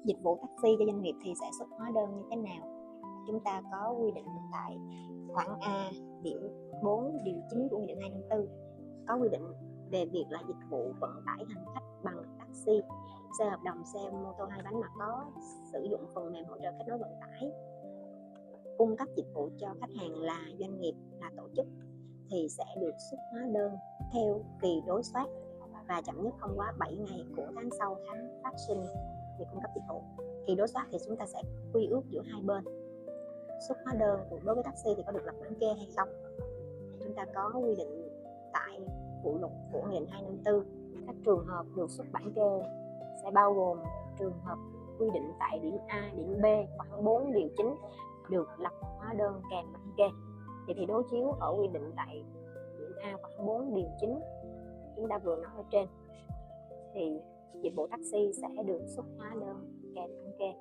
Dịch vụ taxi cho doanh nghiệp thì sẽ xuất hóa đơn như thế nào? Chúng ta có quy định tại khoản A điểm 4 điều 9 của Nghị định 254 có quy định về việc là dịch vụ vận tải hành khách bằng taxi, xe hợp đồng, xe mô tô hai bánh mà có sử dụng phần mềm hỗ trợ kết nối vận tải, cung cấp dịch vụ cho khách hàng là doanh nghiệp, là tổ chức thì sẽ được xuất hóa đơn theo kỳ đối soát và chậm nhất không quá 7 ngày của tháng sau tháng phát sinh việc cung cấp dịch vụ. Kỳ đối soát thì chúng ta sẽ quy ước giữa hai bên. Xuất hóa đơn đối với taxi thì có được lập bản kê hay không? Chúng ta có quy định tại phụ lục của Nghị định 254. Các trường hợp được xuất bản kê sẽ bao gồm trường hợp quy định tại điểm A, điểm B, khoảng 4 điều 9 được lập hóa đơn kèm bản kê. Thì đối chiếu ở quy định tại điểm A khoảng 4 điều 9 chúng ta vừa nói ở trên thì dịch vụ taxi sẽ được xuất hóa đơn kèm bản kê.